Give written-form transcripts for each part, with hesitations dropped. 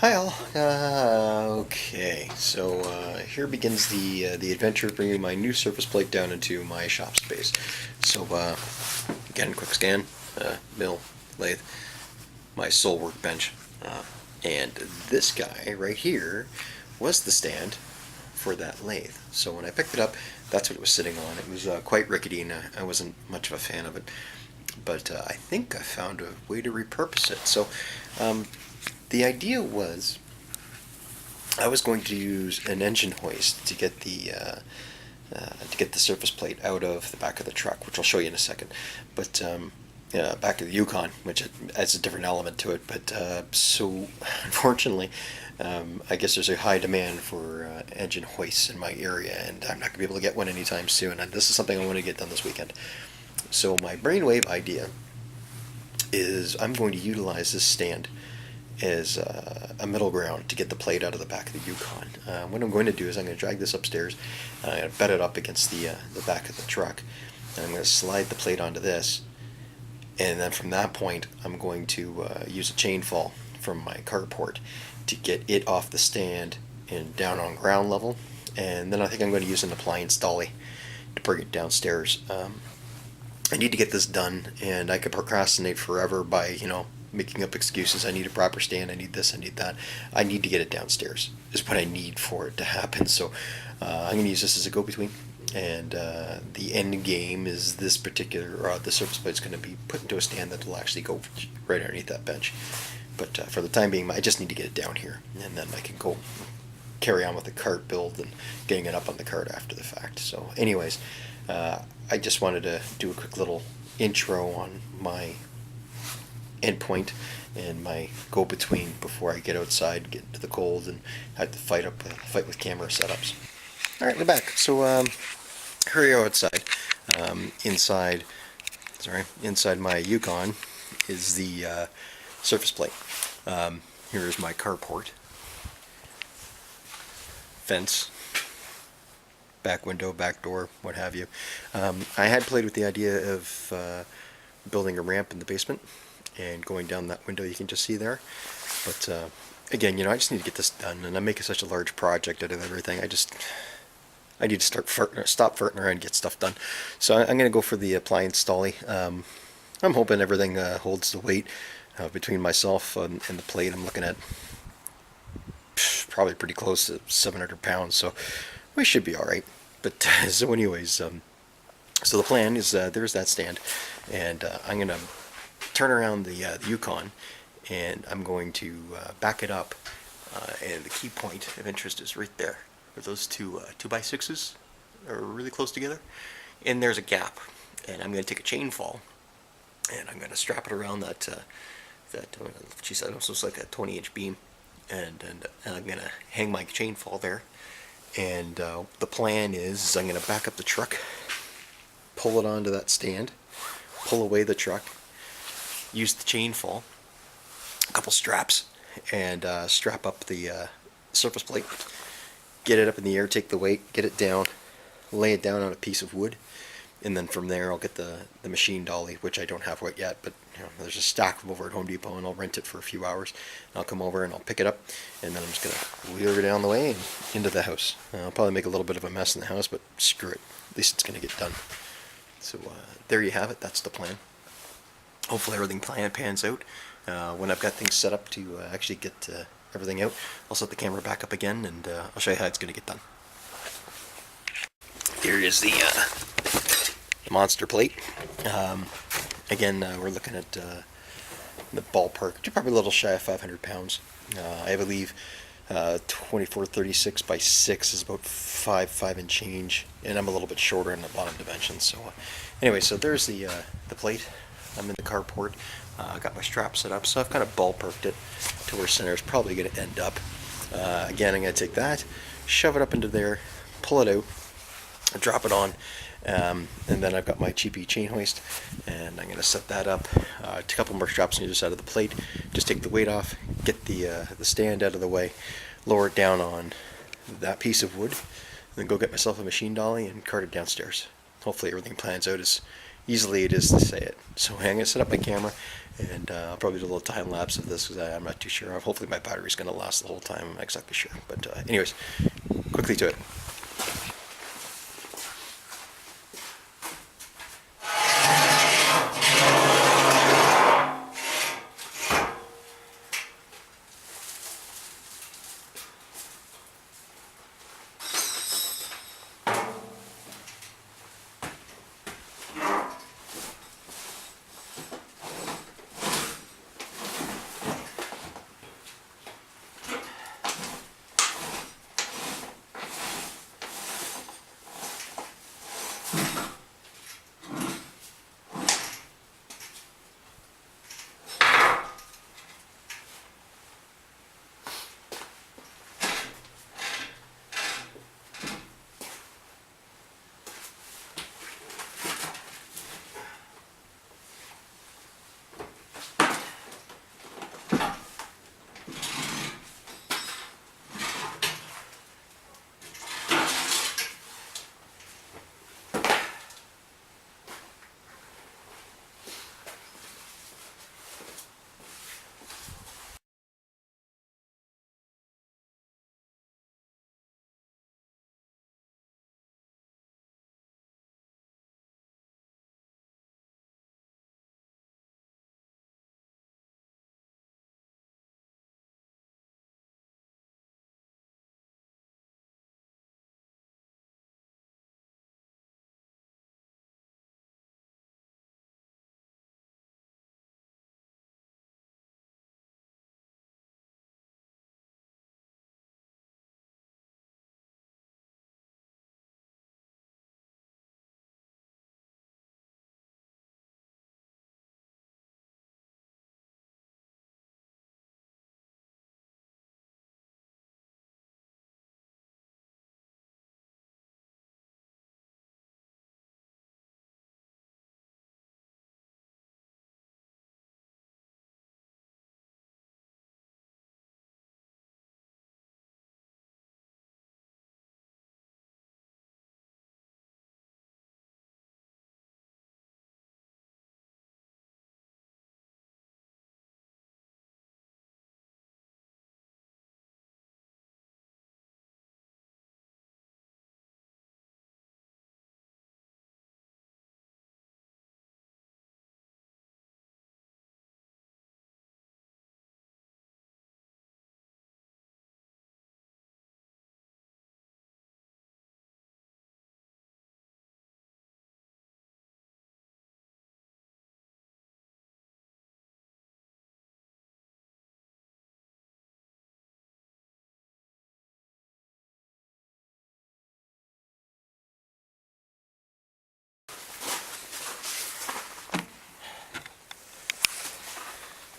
Hi all. Okay, so here begins the adventure of bringing my new surface plate down into my shop space. So again, quick scan, mill, lathe, my sole workbench, and this guy right here was the stand for that lathe. So when I picked it up, that's what it was sitting on. It was quite rickety, and I wasn't much of a fan of it. But I think I found a way to repurpose it. So the idea was I was going to use an engine hoist to get the surface plate out of the back of the truck, which I'll show you in a second. But back of the Yukon, which adds a different element to it. But so unfortunately, I guess there's a high demand for engine hoists in my area, and I'm not going to be able to get one anytime soon. And this is something I want to get done this weekend. So my brainwave idea is I'm going to utilize this stand as a middle ground to get the plate out of the back of the Yukon. What I'm going to do is I'm going to drag this upstairs, and I'm going to bed it up against the back of the truck, and I'm going to slide the plate onto this, and then from that point I'm going to use a chain fall from my carport to get it off the stand and down on ground level, and then I think I'm going to use an appliance dolly to bring it downstairs. I need to get this done, and I could procrastinate forever by, making up excuses. I need a proper stand, I need this, I need that. I need to get it downstairs, is what I need for it to happen. So I'm going to use this as a go-between, and the end game is this particular, the surface plate is going to be put into a stand that will actually go right underneath that bench. But for the time being, I just need to get it down here, and then I can go carry on with the cart build and getting it up on the cart after the fact. So anyways, I just wanted to do a quick little intro on my endpoint and my go-between before I get outside, get into the cold, and have to fight with camera setups. All right, we're back. So here we are outside. Inside, inside my Yukon is the surface plate. Here is my carport, fence, back window, back door, what have you. I had played with the idea of building a ramp in the basement and going down that window you can just see there. But again, I just need to get this done, and I'm making such a large project out of everything. I need to stop farting around and get stuff done. So I'm going to go for the appliance dolly. I'm hoping everything holds the weight between myself and the plate. I'm looking at probably pretty close to 700 pounds, so we should be all right. But so anyways, so the plan is there's that stand, and I'm going to turn around the Yukon, and I'm going to back it up, and the key point of interest is right there, where those two 2x6s are really close together, and there's a gap, and I'm going to take a chain fall, and I'm going to strap it around that geez, that almost looks like a 20-inch beam, and I'm going to hang my chain fall there. And the plan is I'm going to back up the truck, pull it onto that stand, pull away the truck, use the chain fall, a couple straps, and strap up the surface plate, get it up in the air, take the weight, get it down, lay it down on a piece of wood, and then from there I'll get the machine dolly, which I don't have quite yet, but there's a stack of over at Home Depot, and I'll rent it for a few hours. And I'll come over and I'll pick it up, and then I'm just gonna wheel her down the way and into the house. I'll probably make a little bit of a mess in the house, but screw it, at least it's gonna get done. So there you have it. That's the plan. Hopefully everything pans out. When I've got things set up to actually get everything out, I'll set the camera back up again, and I'll show you how it's gonna get done. Here is the monster plate. Again, we're looking at the ballpark, probably a little shy of 500 pounds. I believe 2436 by 6 is about 5 and change, and I'm a little bit shorter in the bottom dimensions. So anyway, so there's the plate. I'm in the carport. I got my strap set up, so I've kind of ballparked it to where center is probably going to end up. Again, I'm going to take that, shove it up into there, pull it out, drop it on, and then I've got my cheapy chain hoist, and I'm going to set that up. A couple more straps on either side of the plate. Just take the weight off, get the stand out of the way, lower it down on that piece of wood, and then go get myself a machine dolly and cart it downstairs. Hopefully everything plans out as easily it is to say it. So I'm going to set up my camera, and I'll probably do a little time lapse of this because I'm not too sure. Hopefully my battery's going to last the whole time. I'm not exactly sure. But anyways, quickly to it.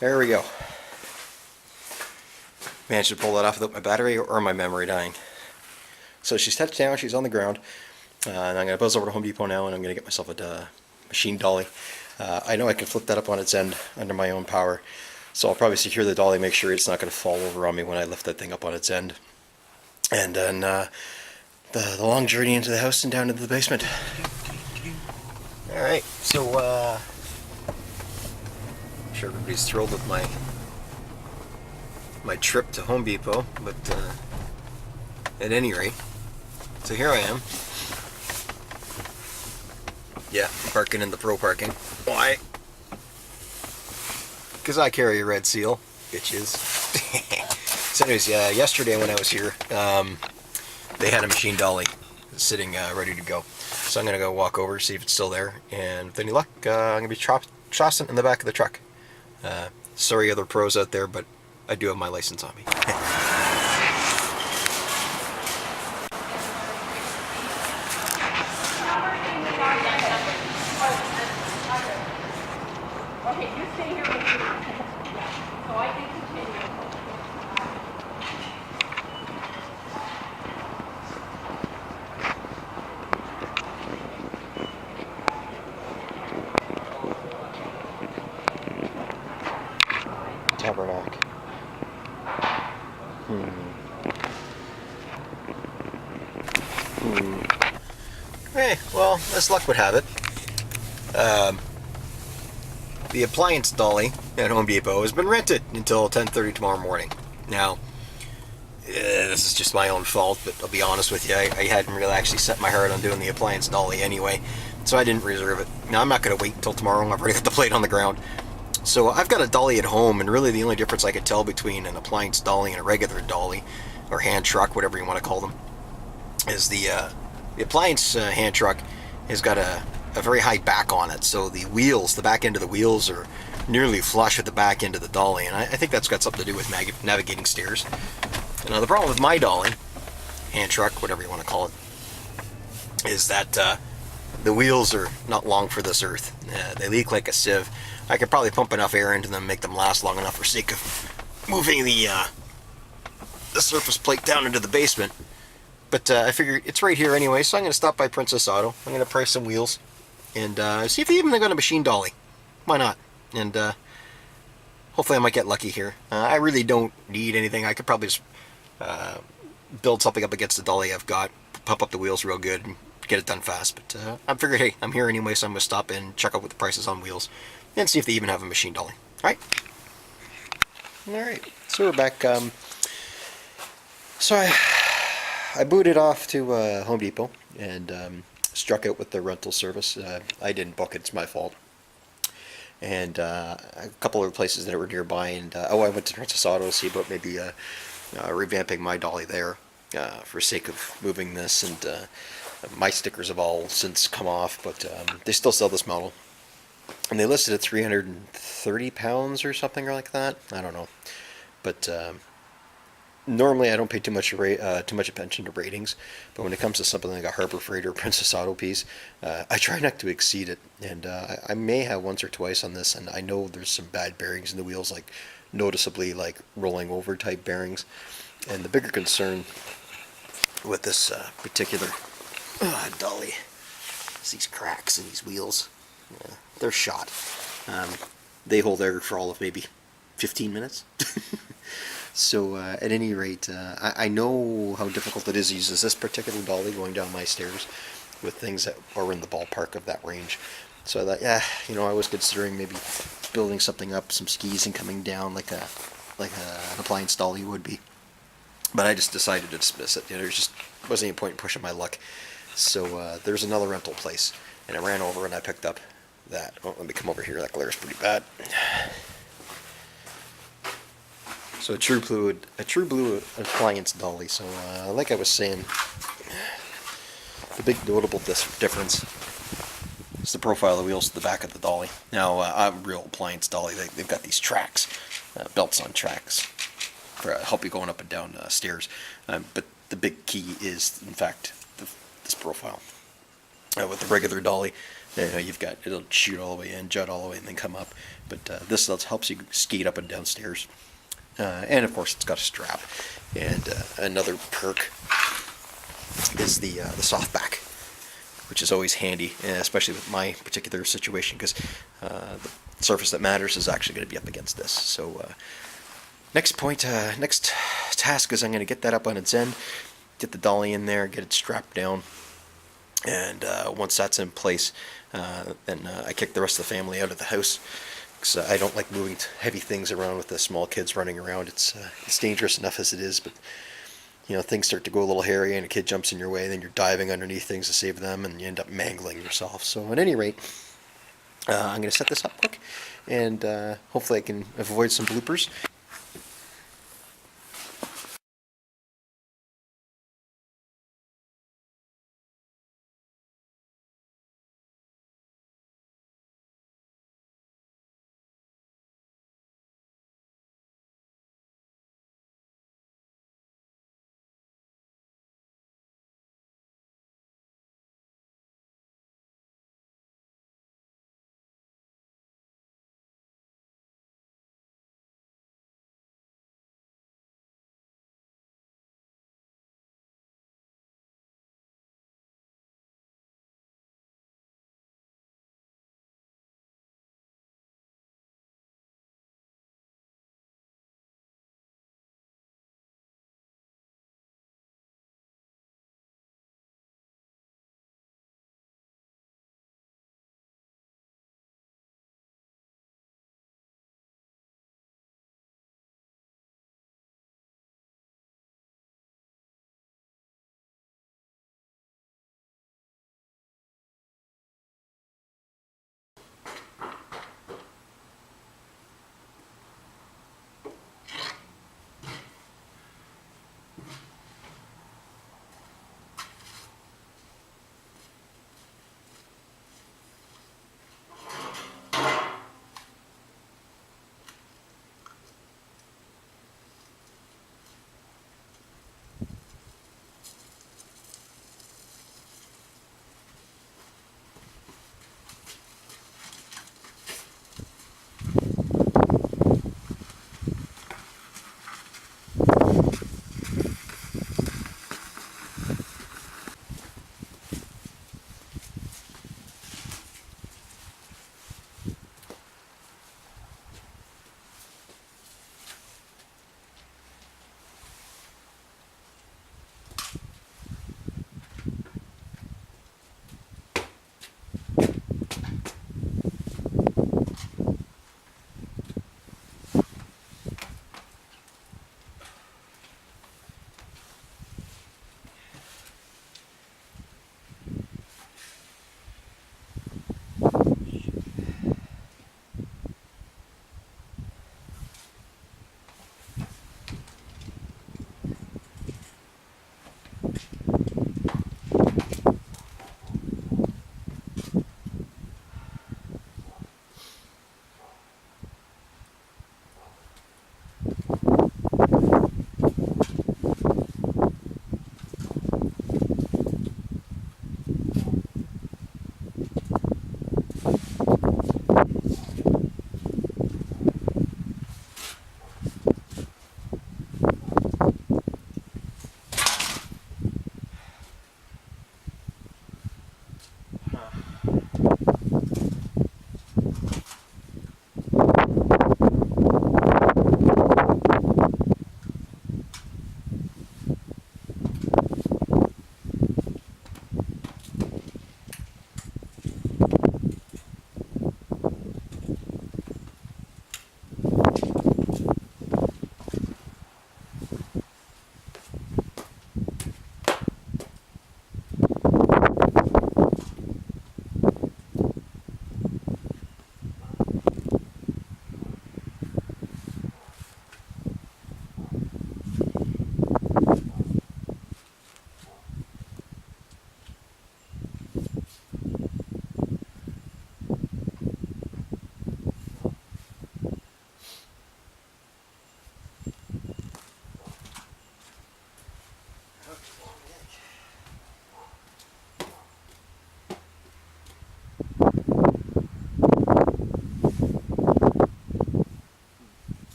There we go. Managed to pull that off without my battery or my memory dying. So she's touched down, she's on the ground, and I'm going to buzz over to Home Depot now, and I'm going to get myself a machine dolly. I know I can flip that up on its end under my own power, so I'll probably secure the dolly, make sure it's not going to fall over on me when I lift that thing up on its end. And then the long journey into the house and down into the basement. Alright, so I'm sure everybody's thrilled with my trip to Home Depot, but at any rate, so here I am. Yeah, parking in the pro parking. Why? Because I carry a red seal, bitches. So anyways, yesterday when I was here, they had a machine dolly sitting ready to go. So I'm going to go walk over, see if it's still there, and with any luck, I'm going to be tossing in the back of the truck. Sorry other pros out there, but I do have my license on me. Okay, you stay here with me. So I can continue. Tabernacle. Hey, well, as luck would have it, The appliance dolly at Home Depot has been rented until 10:30 tomorrow morning. Now, this is just my own fault, but I'll be honest with you, I hadn't really actually set my heart on doing the appliance dolly anyway, so I didn't reserve it. Now, I'm not going to wait until tomorrow. I've already got the plate on the ground. So I've got a dolly at home, and really the only difference I could tell between an appliance dolly and a regular dolly, or hand truck, whatever you want to call them, is the appliance hand truck has got a very high back on it. So the wheels, the back end of the wheels are nearly flush with the back end of the dolly, and I think that's got something to do with navigating stairs. Now the problem with my dolly, hand truck, whatever you want to call it, is that the wheels are not long for this earth. They leak like a sieve. I could probably pump enough air into them, make them last long enough for sake of moving the surface plate down into the basement. But I figured it's right here anyway, so I'm going to stop by Princess Auto. I'm going to price some wheels and see if they even got a machine dolly. Why not? And hopefully I might get lucky here. I really don't need anything. I could probably just build something up against the dolly I've got, pump up the wheels real good, and get it done fast. But I figured, hey, I'm here anyway, so I'm going to stop in, check out what the prices on wheels, and see if they even have a machine dolly. All right. So we're back. So I booted off to Home Depot and struck out with the rental service. I didn't book it; it's my fault. And a couple of places that were nearby, and I went to Princess Auto to see about maybe revamping my dolly there for sake of moving this. And my stickers have all since come off, but they still sell this model, and they listed at 330 pounds or something like that. I don't know, but normally I don't pay too much attention to ratings, but when it comes to something like a Harbor Freight or Princess Auto piece, I try not to exceed it. And I may have once or twice on this, and I know there's some bad bearings in the wheels, like noticeably like rolling over type bearings. And the bigger concern with this particular dolly is these cracks in these wheels. They're shot. They hold air for all of maybe 15 minutes. So at any rate, I know how difficult it is to use this particular dolly going down my stairs with things that are in the ballpark of that range. So I thought, yeah, I was considering maybe building something up, some skis, and coming down like an appliance dolly would be. But I just decided to dismiss it. There just wasn't any point in pushing my luck. So there's another rental place, and I ran over and I picked up that. Oh, let me come over here. That glare's pretty bad. So a true blue appliance dolly. So like I was saying, the big notable difference is the profile of the wheels to the back of the dolly. Now a real appliance dolly, they've got these tracks, belts on tracks, for help you going up and down stairs. But the big key is, in fact, this profile. With the regular dolly, you've got, it'll shoot all the way in, jut all the way, and then come up. But this helps you skate up and down stairs. And of course, it's got a strap. And another perk is the soft back, which is always handy, especially with my particular situation, because the surface that matters is actually going to be up against this. So next task is I'm going to get that up on its end, get the dolly in there, get it strapped down, and once that's in place, then I kick the rest of the family out of the house. Because I don't like moving heavy things around with the small kids running around. It's dangerous enough as it is, but things start to go a little hairy and a kid jumps in your way, then you're diving underneath things to save them, and you end up mangling yourself. So at any rate, I'm going to set this up quick, and hopefully I can avoid some bloopers.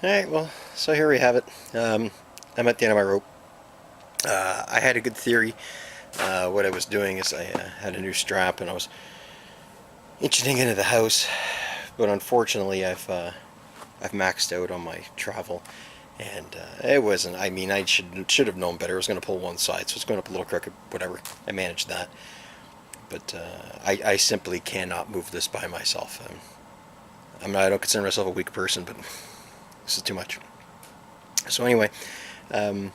Alright, well, so here we have it. I'm at the end of my rope. I had a good theory. What I was doing is I had a new strap and I was inching into the house, but unfortunately I've maxed out on my travel, and it wasn't. I mean, I should have known better. I was going to pull one side, so it's going up a little crooked. Whatever, I managed that, but I simply cannot move this by myself. I don't consider myself a weak person, but this is too much. So anyway, I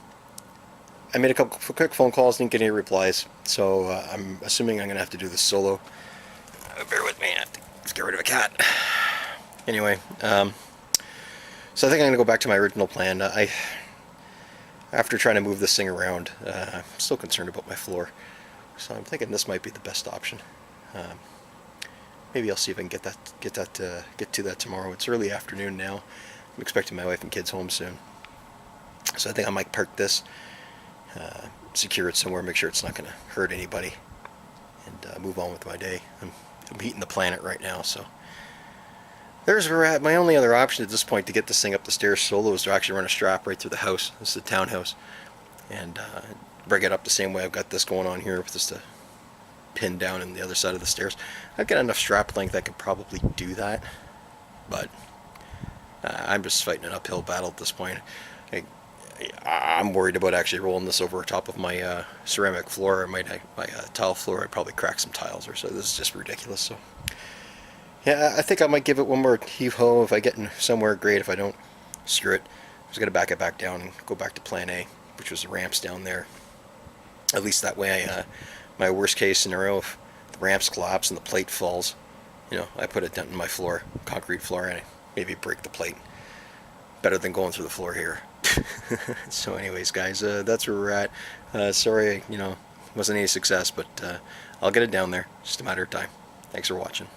made a couple quick phone calls, didn't get any replies, so I'm assuming I'm going to have to do this solo. Bear with me, I have to get rid of a cat. Anyway, so I think I'm going to go back to my original plan. After trying to move this thing around, I'm still concerned about my floor, so I'm thinking this might be the best option. Maybe I'll see if I can get to that tomorrow. It's early afternoon now. I'm expecting my wife and kids home soon, so I think I might park this, secure it somewhere, make sure it's not going to hurt anybody, and move on with my day. I'm heating the planet right now, so there's where we're at. My only other option at this point to get this thing up the stairs solo is to actually run a strap right through the house. This is a townhouse, and bring it up the same way I've got this going on here, with just a pin down in the other side of the stairs. I've got enough strap length I could probably do that, but I'm just fighting an uphill battle at this point. I'm worried about actually rolling this over top of my ceramic floor, or my tile floor. I'd probably crack some tiles or so. This is just ridiculous. So yeah, I think I might give it one more heave-ho. If I get in somewhere, great. If I don't, screw it. I'm just going to back it back down and go back to plan A, which was the ramps down there. At least that way, my worst case scenario, if the ramps collapse and the plate falls, I put a dent in my floor, concrete floor, and I maybe break the plate. Better than going through the floor here. So anyways, guys, that's where we're at. Sorry, wasn't any success, but I'll get it down there. Just a matter of time. Thanks for watching.